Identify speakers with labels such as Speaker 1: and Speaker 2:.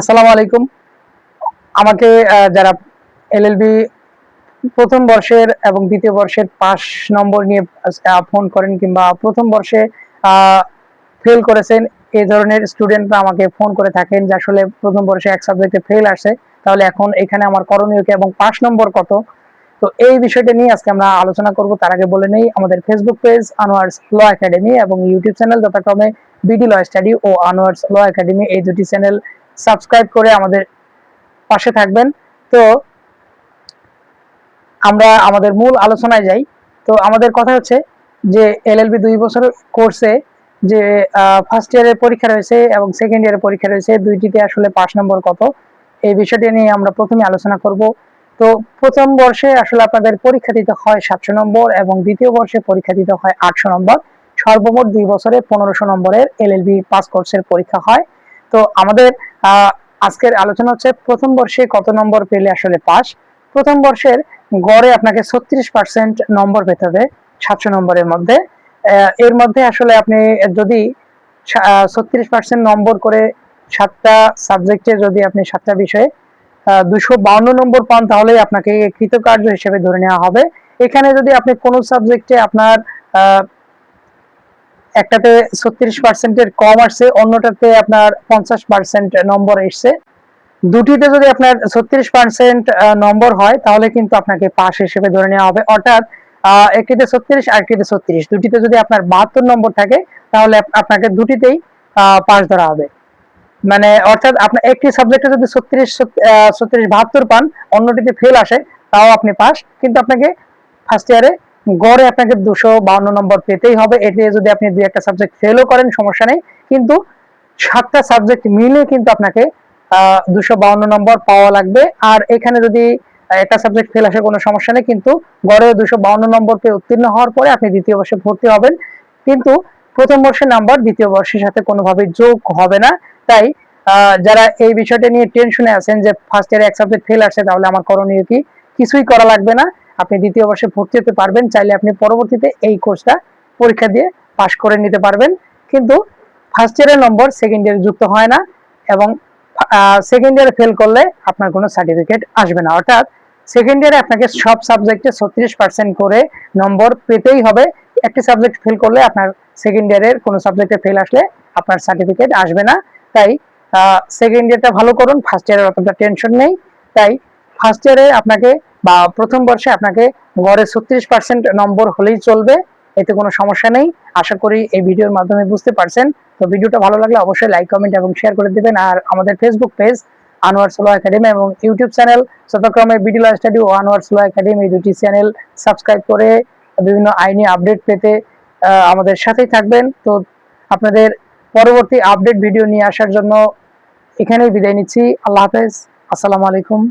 Speaker 1: আসসালামু আলাইকুম। আমাকে যারা এলএলবি প্রথম বর্ষের এবং দ্বিতীয় বর্ষের পাস নম্বর নিয়ে ফোন করেন কিংবা প্রথম বর্ষে ফেল করেছেন, এই ধরনের স্টুডেন্টরা আমাকে ফোন করে থাকেন যে আসলে প্রথম বর্ষে এক সাবজেক্টে ফেল আসে, তাহলে এখন এখানে আমার করণীয় কি এবং পাস নম্বর কত। তো এই বিষয়টা নিয়ে আজকে আমরা আলোচনা করব। তার আগে বলে নেই, আমাদের ফেসবুক পেজ আনোয়ার্স ল একাডেমি এবং ইউটিউব চ্যানেল যথাক্রমে বিডি ল স্টাডি ও আনোয়ার্স ল একাডেমি, এই দুটি চ্যানেল সাবস্ক্রাইব করে আমাদের পাশে থাকবেন। তো আমরা আমাদের মূল আলোচনায় যাই। তো আমাদের কথা হচ্ছে যে এলএলবি 2 বছর কোর্সে যে ফার্স্ট ইয়ারের পরীক্ষা রয়েছে এবং সেকেন্ড ইয়ারের পরীক্ষা রয়েছে, দুইটিতে আসলে পাস নম্বর কত, এই বিষয়টি নিয়ে আমরা প্রথমে আলোচনা করব। তো প্রথম বর্ষে আসলে আপনাদের পরীক্ষা দিতে হয় 700 নম্বর এবং দ্বিতীয় বর্ষে পরীক্ষা দিতে হয় 800 নম্বর। সর্বমোট 2 বছরে 1500 নম্বরের এলএলবি পাস কোর্সের পরীক্ষা হয়। তো আমাদের আজকের আলোচনা হচ্ছে প্রথম বর্ষে কত নম্বর পেলে আসলে পাস। প্রথম বর্ষের গড়ে আপনাকে 36% নম্বর পেতে হবে 700 নম্বরের মধ্যে। এর মধ্যে আসলে আপনি যদি 36% নম্বর করে 7টা সাবজেক্টে যদি আপনি 7টা বিষয়ে 252 নম্বর পান, তাহলে আপনাকে কৃতকার্য হিসেবে ধরে নেওয়া হবে। এখানে যদি আপনি কোনো সাবজেক্টে আপনার একটাতে 36%-এর কম আসছে, অন্যটাতে আপনার 50% নম্বর এসছে, দুটিতে যদি আপনার 36% নম্বর হয়, তাহলে কিন্তু আপনাকে পাস হিসেবে ধরে নেওয়া হবে। অর্থাৎ একটিতে 36 আর একটিতে 36, দুটিতে যদি আপনার 72 নম্বর থাকে, তাহলে আপনাকে দুটিতেই পাস ধরা হবে। মানে অর্থাৎ আপনার একটি সাবজেক্টে যদি 36 72 পান, অন্যটিতে ফেল আসে, তাও আপনি পাস। কিন্তু আপনাকে ফার্স্ট ইয়ারে গড়ে আপনাকে 252 নম্বর পেতেই হবে। এতে যদি আপনি 2-1টা সাবজেক্ট ফেলও করেন সমস্যা নেই, কিন্তু 7টা সাবজেক্ট মিলে কিন্তু আপনাকে 252 নম্বর পাওয়া লাগবে। আর এখানে যদি একটা সাবজেক্ট ফেল আসে কোনো সমস্যা নেই, কিন্তু গড়ে 252 নম্বর পেয়ে উত্তীর্ণ হওয়ার পরে আপনি দ্বিতীয় বর্ষে ভর্তি হবেন। কিন্তু প্রথম বর্ষের নাম্বার দ্বিতীয় বর্ষের সাথে কোনোভাবে যোগ হবে না। তাই যারা এই বিষয়টা নিয়ে টেনশনে আছেন যে ফার্স্ট ইয়ারে এক সাবজেক্ট ফেল আসছে, তাহলে আমার করণীয় কি, কিছুই করা লাগবে না। আপনি দ্বিতীয় বর্ষে ভর্তি হতে পারবেন। চাইলে আপনি পরবর্তীতে এই কোর্সটা পরীক্ষা দিয়ে পাশ করে নিতে পারবেন। কিন্তু ফার্স্ট ইয়ারের নম্বর সেকেন্ড ইয়ারে যুক্ত হয় না এবং সেকেন্ড ইয়ারে ফেল করলে আপনার কোনো সার্টিফিকেট আসবে না। অর্থাৎ সেকেন্ড ইয়ারে আপনাকে সব সাবজেক্টে 36% করে নম্বর পেতেই হবে। একটি সাবজেক্ট ফেল করলে আপনার সেকেন্ড ইয়ারের কোনো সাবজেক্টে ফেল আসলে আপনার সার্টিফিকেট আসবে না। তাই সেকেন্ড ইয়ারটা ভালো করুন, ফার্স্ট ইয়ারের অতটা টেনশন নেই। তাই ফার্স্ট ইয়ারে আপনাকে বা প্রথম বর্ষে আপনাকে গড়ে 36% নম্বর হলেই চলবে, এতে কোনো সমস্যা নেই। আশা করি এই ভিডিওর মাধ্যমে বুঝতে পারছেন। তো ভিডিওটা ভালো লাগলে অবশ্যই লাইক, কমেন্ট এবং শেয়ার করে দিবেন। আর আমাদের ফেসবুক পেজ আনোয়ার্স ল একাডেমি এবং ইউটিউব চ্যানেল যথাক্রমে বিডি ল স্টাডি ও আনোয়ার্স ল একাডেমি, এই দুটি চ্যানেল সাবস্ক্রাইব করে বিভিন্ন আইনি আপডেট পেতে আমাদের সাথেই থাকবেন। তো আপনাদের পরবর্তী আপডেট ভিডিও নিয়ে আসার জন্য এখানেই বিদায় নিচ্ছি। আল্লাহ হাফেজ, আসসালামু আলাইকুম।